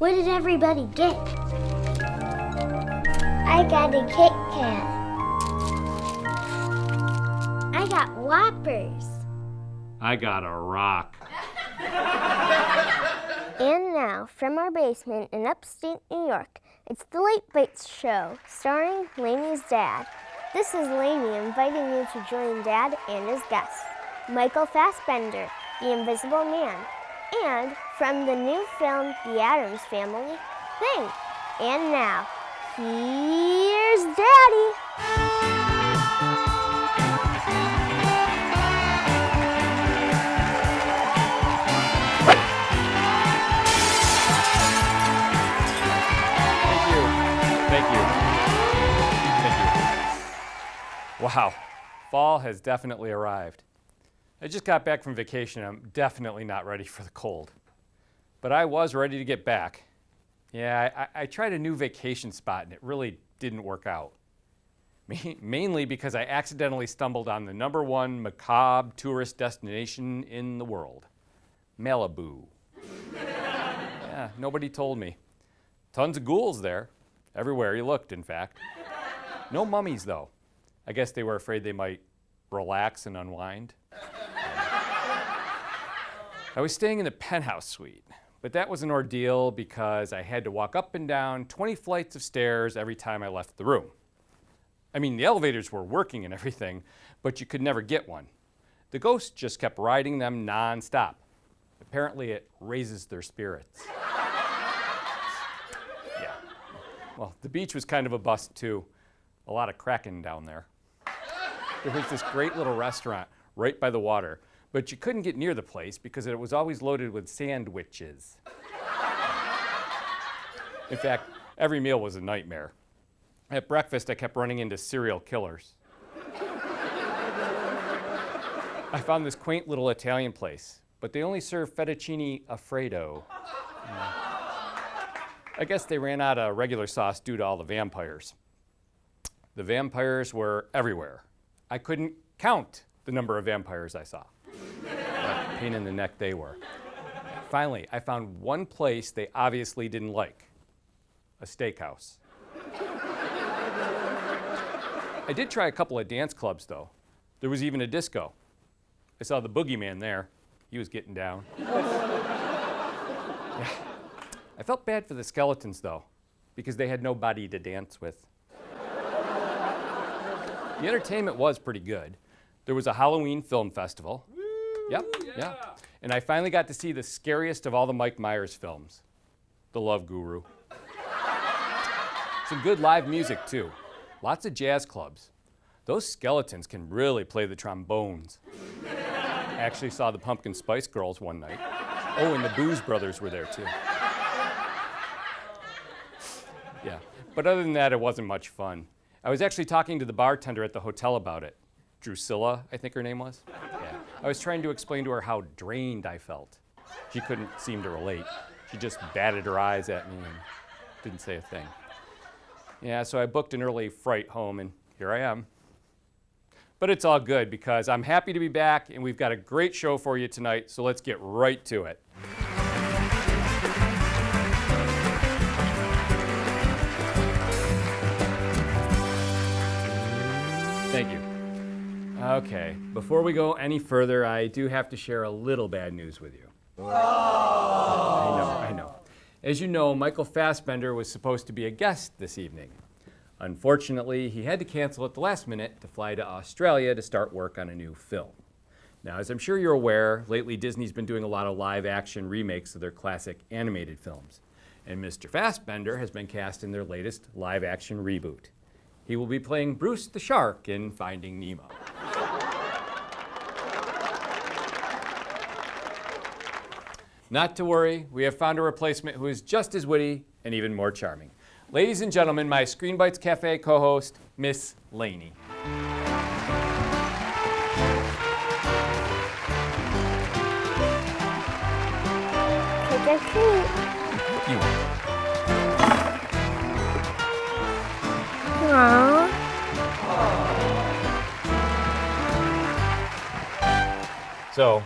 What did everybody get? I got a Kit Kat. I got Whoppers. I got a rock. And now, from our basement in upstate New York, it's the Late Bites Show, starring Lainie's dad. This is Lainie inviting you to join Dad and his guests, Michael Fassbender, the Invisible Man, and from the new film, The Addams Family, Thing. And now, here's Daddy. Wow, fall has definitely arrived. I just got back from vacation. I'm definitely not ready for the cold. But I was ready to get back. Yeah, I tried a new vacation spot and it really didn't work out. Mainly because I accidentally stumbled on the #1 macabre tourist destination in the world, Malibu. Yeah, nobody told me. Tons of ghouls there, everywhere you looked, in fact. No mummies, though. I guess they were afraid they might relax and unwind. I was staying in the penthouse suite, but that was an ordeal because I had to walk up and down 20 flights of stairs every time I left the room. I mean, the elevators were working and everything, but you could never get one. The ghosts just kept riding them non-stop. Apparently it raises their spirits. Yeah. Well, the beach was kind of a bust too. A lot of cracking down there. There was this great little restaurant right by the water, but you couldn't get near the place because it was always loaded with sandwiches. In fact, every meal was a nightmare. At breakfast, I kept running into serial killers. I found this quaint little Italian place, but they only serve fettuccine Alfredo. I guess they ran out of regular sauce due to all the vampires. The vampires were everywhere. I couldn't count the number of vampires I saw. What a pain in the neck they were. Finally, I found one place they obviously didn't like, a steakhouse. I did try a couple of dance clubs, though. There was even a disco. I saw the boogeyman there. He was getting down. Yeah. I felt bad for the skeletons, though, because they had nobody to dance with. The entertainment was pretty good. There was a Halloween film festival. Woo, Yep. And I finally got to see the scariest of all the Mike Myers films, The Love Guru. Some good live music, too. Lots of jazz clubs. Those skeletons can really play the trombones. I actually saw the Pumpkin Spice Girls one night. Oh, and the Booze Brothers were there, too. Yeah, but other than that, it wasn't much fun. I was actually talking to the bartender at the hotel about it. Drusilla, I think her name was. Yeah. I was trying to explain to her how drained I felt. She couldn't seem to relate. She just batted her eyes at me and didn't say a thing. Yeah, so I booked an early flight home, and here I am. But it's all good because I'm happy to be back, and we've got a great show for you tonight, so let's get right to it. Thank you. Okay, before we go any further, I do have to share a little bad news with you. I know. As you know, Michael Fassbender was supposed to be a guest this evening. Unfortunately, he had to cancel at the last minute to fly to Australia to start work on a new film. Now, as I'm sure you're aware, lately Disney's been doing a lot of live-action remakes of their classic animated films. And Mr. Fassbender has been cast in their latest live-action reboot. He will be playing Bruce the Shark in Finding Nemo. Not to worry, we have found a replacement who is just as witty and even more charming. Ladies and gentlemen, my Screen Bites Cafe co-host, Miss Lainie. Take a seat. You. Aww. So,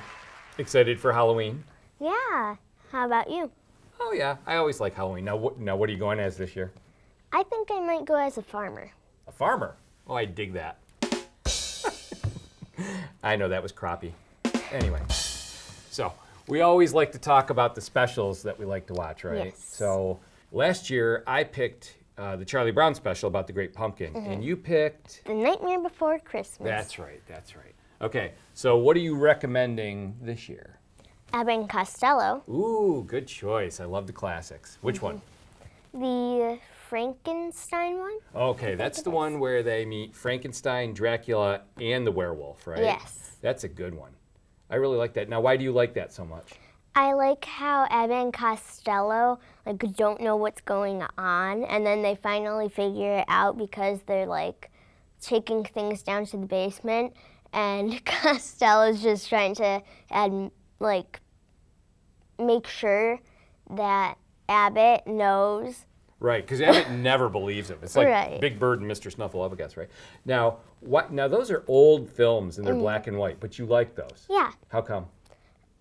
excited for Halloween? Yeah. How about you? Oh yeah, I always like Halloween. Now what are you going as this year? I think I might go as a farmer. A farmer? Oh, I dig that. I know that was crappie. Anyway, so we always like to talk about the specials that we like to watch, right? Yes. So last year I picked the Charlie Brown special about the Great Pumpkin, and you picked The Nightmare Before Christmas. That's right. Okay, so what are you recommending this year? Abbott and Costello. Ooh, good choice. I love the classics. Which one? The Frankenstein one? Okay, that's the one where they meet Frankenstein, Dracula, and the werewolf, right? Yes. That's a good one. I really like that. Now, why do you like that so much? I like how Abbott and Costello don't know what's going on, and then they finally figure it out because they're taking things down to the basement, and Costello's just trying to make sure that Abbott knows. Right, because Abbott never believes him. It's like Right. Big Bird and Mr. Snuffleupagus, right? Now, Now those are old films and they're black and white, but you like those? Yeah. How come?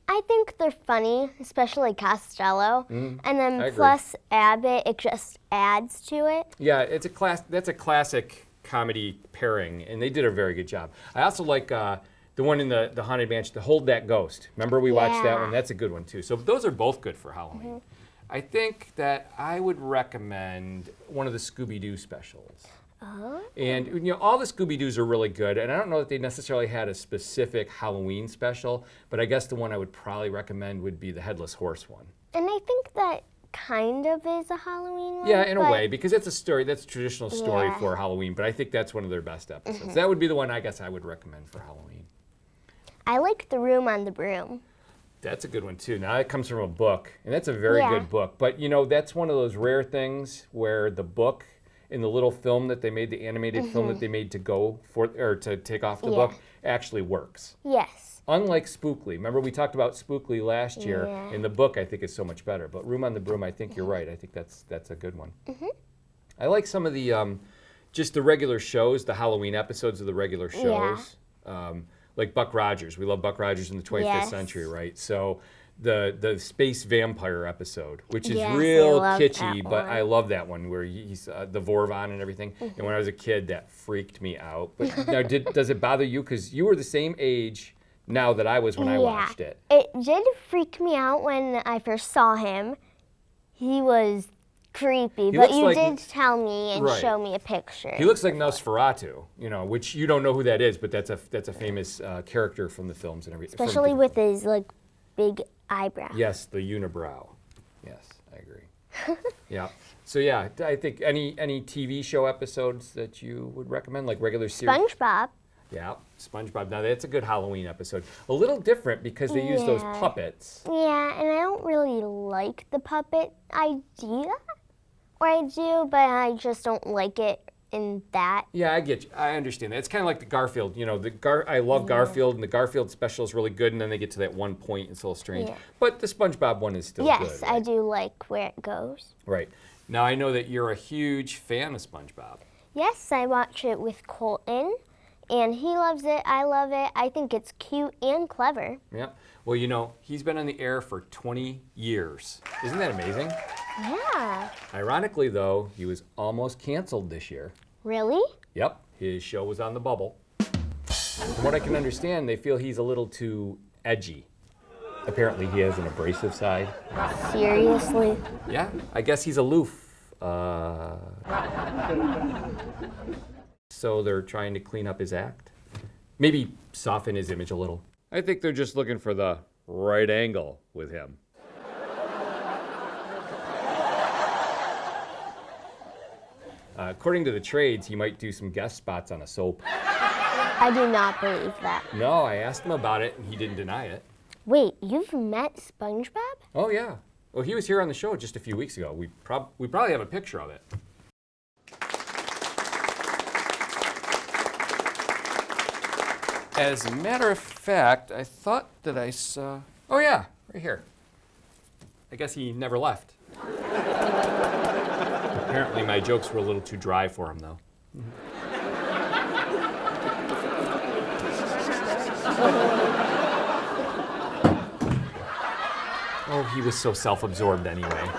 I think they're funny, especially Costello, and I then agree. plus Abbott, it just adds to it. Yeah, it's that's a classic comedy pairing, and they did a very good job. I also like the one in the Haunted Mansion, the Hold That Ghost. Remember we watched that Yeah. one? That's a good one too. So those are both good for Halloween. I think that I would recommend one of the Scooby-Doo specials. Oh. And all the Scooby-Doos are really good, and I don't know that they necessarily had a specific Halloween special, but I guess the one I would probably recommend would be the Headless Horse one. And I think that kind of is a Halloween one. Yeah, in a but way, because it's a story, that's a traditional story Yeah. for Halloween, but I think that's one of their best episodes. That would be the one I guess I would recommend for Halloween. I like The Room on the Broom. That's a good one too. Now that comes from a book, and that's a very Yeah. good book. But that's one of those rare things where the book in the little film that they made, the animated film that they made to go for or to take off the Yeah. book, actually works. Yes. Unlike Spookly. Remember we talked about Spookly last year. Yeah. In the book, I think is so much better. But Room on the Broom, I think you're right. I think that's a good one. I like some of the just the regular shows, the Halloween episodes of the regular shows. Like Buck Rogers. We love Buck Rogers in the 25th Yes. century, right? So the space vampire episode, which is Yes, I real love kitschy, that but one. I love that one where he's the Vorvon and everything. And when I was a kid, that freaked me out. But now, does it bother you? Because you were the same age now that I was when I watched it. It did freak me out when I first saw him. He was creepy, but looks you like- did tell me and Right. show me a picture. He looks like Nosferatu, which you don't know who that is, but that's a famous character from the films and everything. Especially with his big eyebrows. Yes, the unibrow. Yes, I agree. Yeah. So yeah, I think any TV show episodes that you would recommend, like regular series. SpongeBob. Yeah, SpongeBob. Now that's a good Halloween episode. A little different because they use those Yeah. puppets. Yeah, and I don't really like the puppet idea. Or I do, but I just don't like it in that. Yeah, I get you. I understand that. It's kind of like the Garfield. I love Garfield, and the Garfield special is really good, and then they get to that one point, it's a little strange. Yeah. But the SpongeBob one is still Yes, good. I Right? do like where it goes. Right. Now I know that you're a huge fan of SpongeBob. Yes, I watch it with Colton, and he loves it. I love it. I think it's cute and clever. Yeah. Well, he's been on the air for 20 years. Isn't that amazing? Yeah. Ironically, though, he was almost canceled this year. Really? Yep, his show was on the bubble. From what I can understand, they feel he's a little too edgy. Apparently, he has an abrasive side. Seriously? Yeah, I guess he's aloof. So they're trying to clean up his act. Maybe soften his image a little. I think they're just looking for the right angle with him. According to the trades, he might do some guest spots on a soap. I do not believe that. No, I asked him about it, and he didn't deny it. Wait, you've met SpongeBob? Oh, yeah. Well, he was here on the show just a few weeks ago. We probably have a picture of it. As a matter of fact, I thought that I saw... Oh, yeah, right here. I guess he never left. Apparently, my jokes were a little too dry for him, though. Oh, he was so self-absorbed anyway.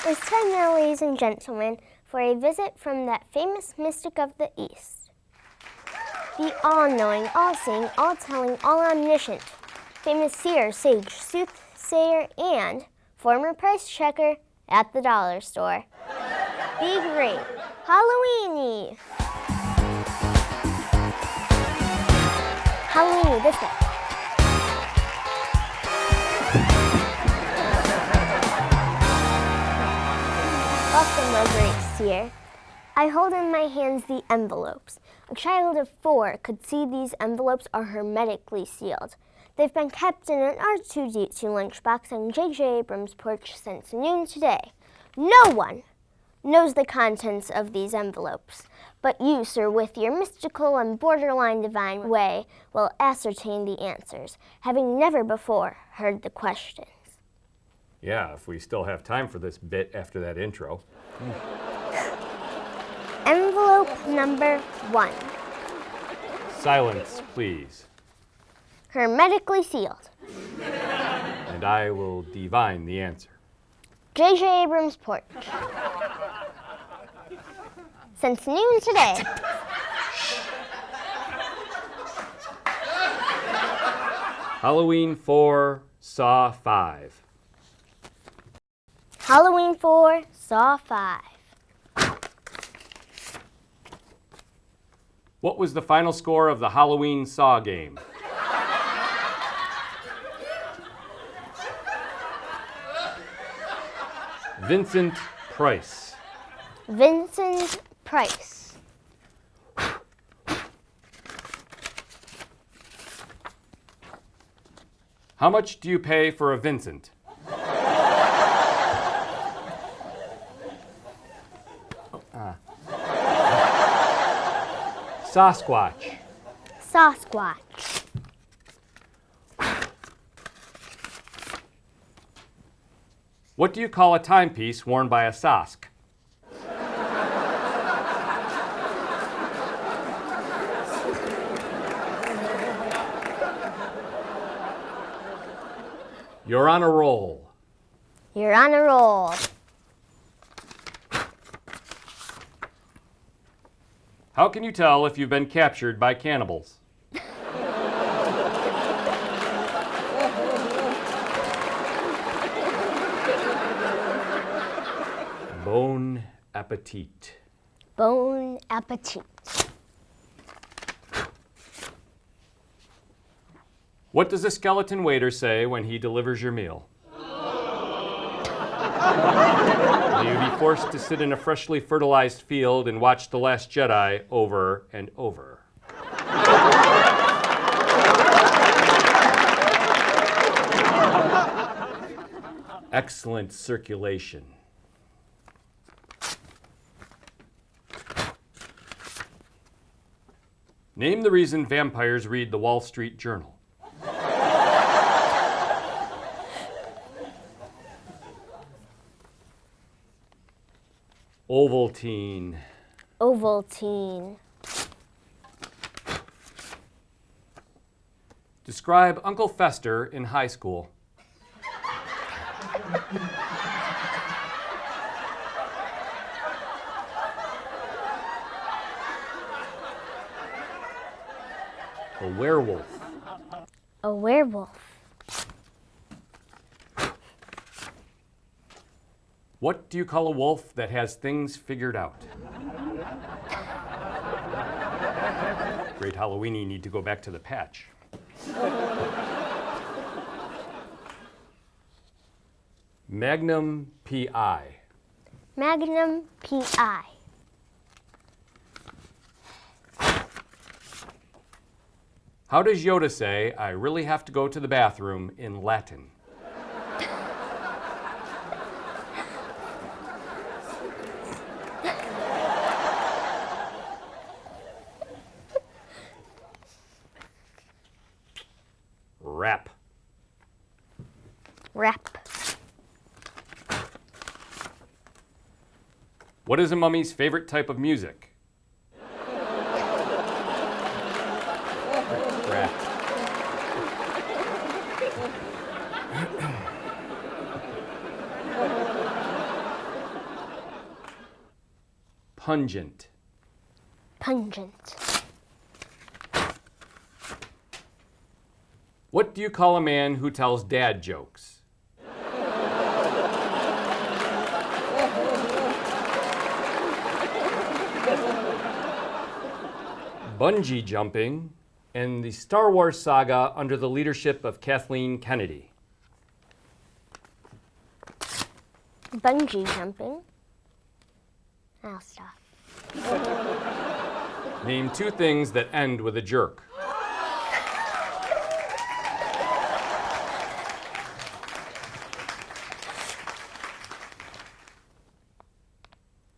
It's time now, ladies and gentlemen, for a visit from that famous mystic of the East. The all-knowing, all-seeing, all-telling, all-omniscient, famous seer, sage, soothsayer, and former price checker at the dollar store. The great Halloweenie. Halloweenie, this way. Welcome, O great seer. I hold in my hands the envelopes. A child of 4 could see these envelopes are hermetically sealed. They've been kept in an R2-D2 lunchbox on J.J. Abrams' porch since noon today. No one knows the contents of these envelopes, but you, sir, with your mystical and borderline divine way, will ascertain the answers, having never before heard the questions. Yeah, if we still have time for this bit after that intro. Envelope number 1. Silence, please. Hermetically sealed. And I will divine the answer. J.J. Abrams' porch. Since noon today. Halloween 4, Saw 5. Halloween 4, Saw 5. What was the final score of the Halloween Saw game? Vincent Price. Vincent Price. How much do you pay for a Vincent? Sasquatch. Sasquatch. What do you call a timepiece worn by a Sask? You're on a roll. You're on a roll. How can you tell if you've been captured by cannibals? Bon appetit. Bon appetit. What does a skeleton waiter say when he delivers your meal? Will you be forced to sit in a freshly fertilized field and watch The Last Jedi over and over? Excellent circulation. Name the reason vampires read the Wall Street Journal. Ovaltine. Ovaltine. Describe Uncle Fester in high school. A werewolf. A werewolf. What do you call a wolf that has things figured out? Great Halloween, you need to go back to the patch. Magnum PI. Magnum PI. How does Yoda say, "I really have to go to the bathroom" in Latin? Rap. Rap. What is a mummy's favorite type of music? Pungent. Pungent. What do you call a man who tells dad jokes? Bungee jumping and the Star Wars saga under the leadership of Kathleen Kennedy. Bungee jumping. I'll stop. Name two things that end with a jerk.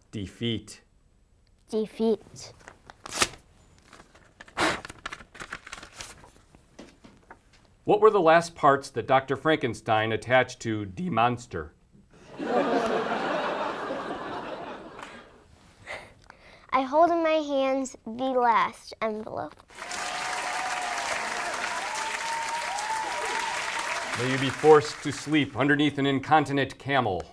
Defeat. Defeat. What were the last parts that Dr. Frankenstein attached to Die Monster? I hold in my hands the last envelope. May you be forced to sleep underneath an incontinent camel.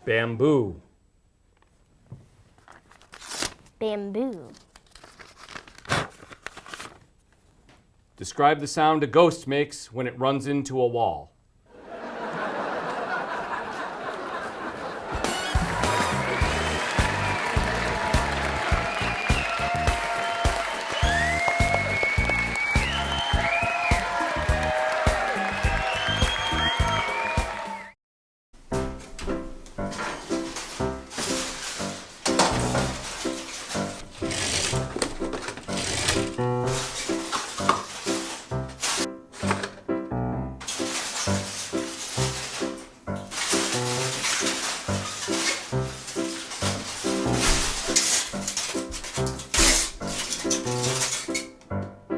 Bamboo. Bamboo. Describe the sound a ghost makes when it runs into a wall.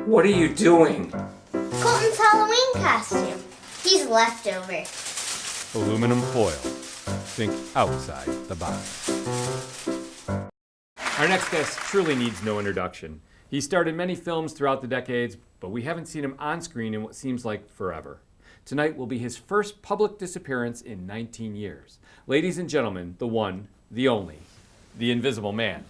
What are you doing? Colton's Halloween costume. He's leftover. Aluminum foil. Think outside the box. Our next guest truly needs no introduction. He starred in many films throughout the decades, but we haven't seen him on screen in what seems like forever. Tonight will be his first public disappearance in 19 years. Ladies and gentlemen, the one, the only, the Invisible Man.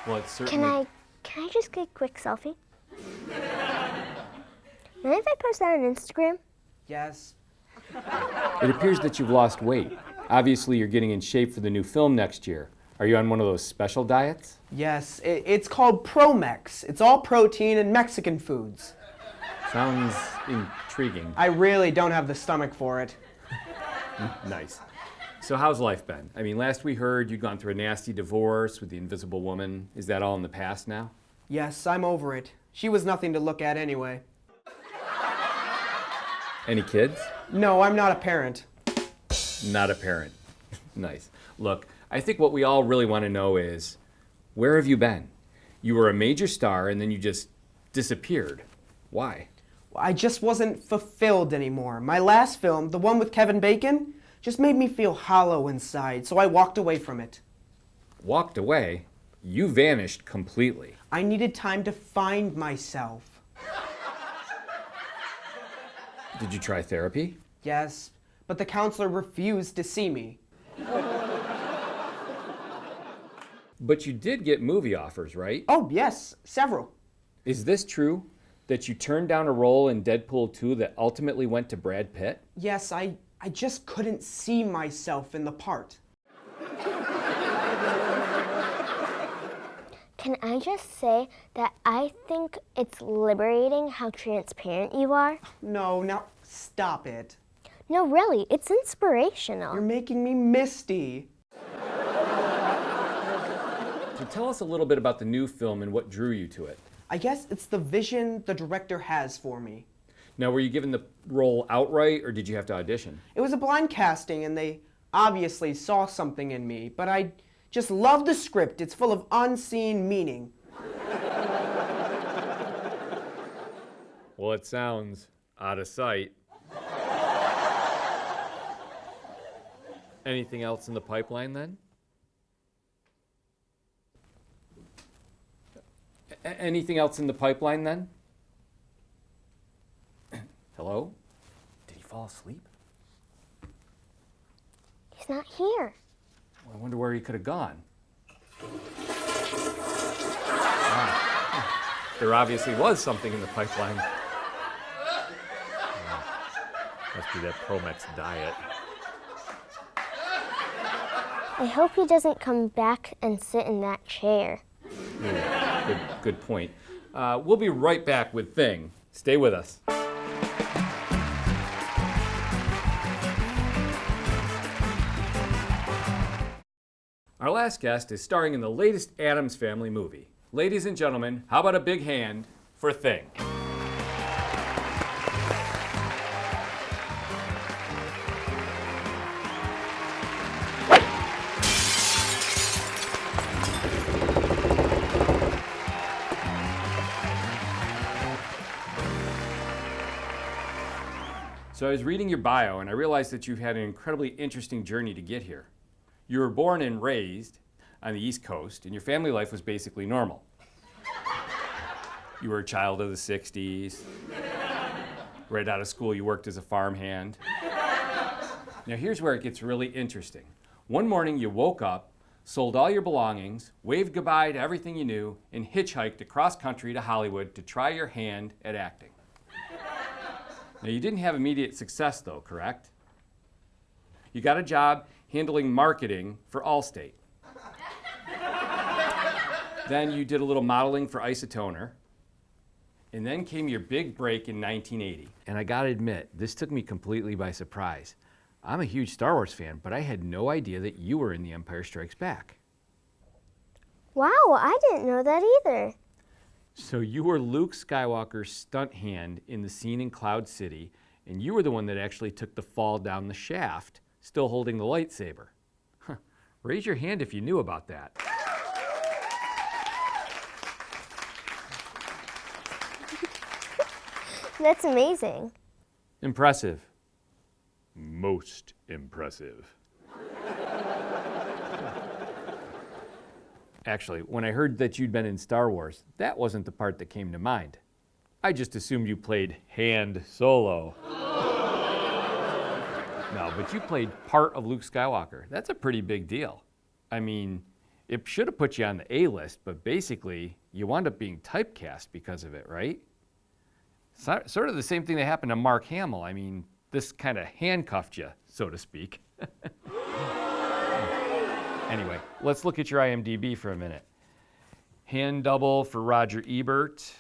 Well, it's certainly... Can I just get a quick selfie? Mind if I post that on Instagram? Yes. It appears that you've lost weight. Obviously, you're getting in shape for the new film next year. Are you on one of those special diets? Yes, it's called Promex. It's all protein and Mexican foods. Sounds intriguing. I really don't have the stomach for it. Nice. So how's life been? I mean, last we heard you'd gone through a nasty divorce with the Invisible Woman. Is that all in the past now? Yes, I'm over it. She was nothing to look at anyway. Any kids? No, I'm not a parent. Not a parent. Nice. Look, I think what we all really want to know is, where have you been? You were a major star and then you just disappeared. Why? I just wasn't fulfilled anymore. My last film, the one with Kevin Bacon, just made me feel hollow inside, so I walked away from it. Walked away? You vanished completely. I needed time to find myself. Did you try therapy? Yes, but the counselor refused to see me. But you did get movie offers, right? Oh, yes, several. Is this true? That you turned down a role in Deadpool 2 that ultimately went to Brad Pitt? Yes, I just couldn't see myself in the part. Can I just say that I think it's liberating how transparent you are? No, now stop it. No, really, it's inspirational. You're making me misty. So tell us a little bit about the new film and what drew you to it. I guess it's the vision the director has for me. Now, were you given the role outright, or did you have to audition? It was a blind casting, and they obviously saw something in me, but I Just love the script. It's full of unseen meaning. Well, it sounds out of sight. Anything else in the pipeline then? Anything else in the pipeline then? Hello? Did he fall asleep? He's not here. Well, I wonder where he could have gone. There obviously was something in the pipeline. Must be that Promex diet. I hope he doesn't come back and sit in that chair. Good point. We'll be right back with Thing. Stay with us. Our last guest is starring in the latest Addams Family movie. Ladies and gentlemen, how about a big hand for Thing? So I was reading your bio and I realized that you've had an incredibly interesting journey to get here. You were born and raised on the East Coast and your family life was basically normal. You were a child of the 60s. Right out of school you worked as a farmhand. Now here's where it gets really interesting. One morning you woke up, sold all your belongings, waved goodbye to everything you knew, and hitchhiked across country to Hollywood to try your hand at acting. Now, you didn't have immediate success, though, correct? You got a job handling marketing for Allstate. Then you did a little modeling for Isotoner. And then came your big break in 1980. And I gotta admit, this took me completely by surprise. I'm a huge Star Wars fan, but I had no idea that you were in The Empire Strikes Back. Wow, I didn't know that either. So you were Luke Skywalker's stunt hand in the scene in Cloud City, and you were the one that actually took the fall down the shaft, still holding the lightsaber. Huh. Raise your hand if you knew about that. That's amazing. Impressive. Most impressive. Actually, when I heard that you'd been in Star Wars, that wasn't the part that came to mind. I just assumed you played Han Solo. No, but you played part of Luke Skywalker. That's a pretty big deal. I mean, it should have put you on the A-list, but basically, you wound up being typecast because of it, right? Sort of the same thing that happened to Mark Hamill. I mean, this kind of handcuffed you, so to speak. Anyway, let's look at your IMDb for a minute. Hand double for Roger Ebert,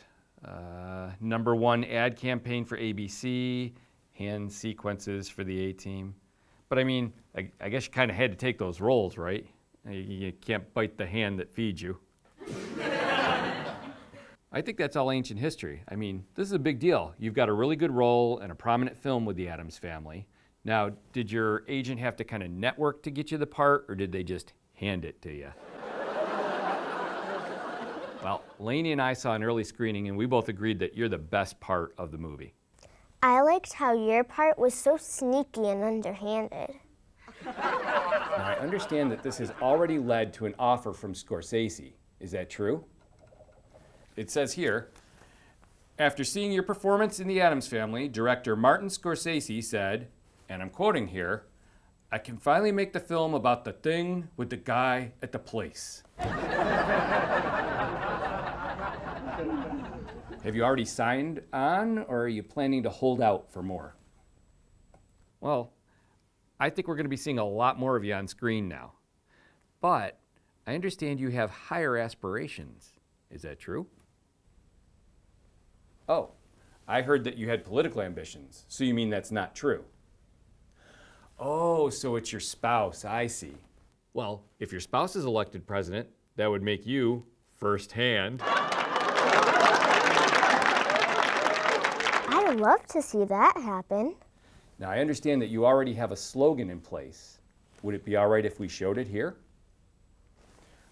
#1 ad campaign for ABC, hand sequences for the A-Team. But I mean, I guess you kind of had to take those roles, right? You can't bite the hand that feeds you. I think that's all ancient history. I mean, this is a big deal. You've got a really good role and a prominent film with the Addams Family. Now, did your agent have to kind of network to get you the part, or did they just hand it to you? Well, Lainie and I saw an early screening, and we both agreed that you're the best part of the movie. I liked how your part was so sneaky and underhanded. Now, I understand that this has already led to an offer from Scorsese. Is that true? It says here, after seeing your performance in The Addams Family, director Martin Scorsese said, and I'm quoting here, I can finally make the film about the thing with the guy at the place. Have you already signed on, or are you planning to hold out for more? Well, I think we're going to be seeing a lot more of you on screen now. But I understand you have higher aspirations. Is that true? Oh, I heard that you had political ambitions. So you mean that's not true? Oh, so it's your spouse. I see. Well, if your spouse is elected president, that would make you first hand. I'd love to see that happen. Now, I understand that you already have a slogan in place. Would it be all right if we showed it here?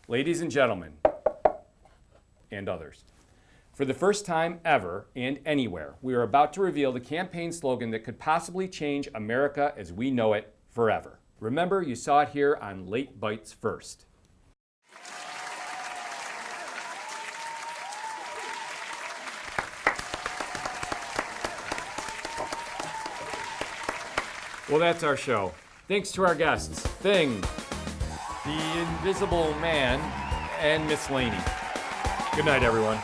Ladies and gentlemen, and others, for the first time ever and anywhere, we are about to reveal the campaign slogan that could possibly change America as we know it forever. Remember, you saw it here on Late Bites First. Well, that's our show. Thanks to our guests, Thing, the Invisible Man, and Miss Lainie. Good night, everyone.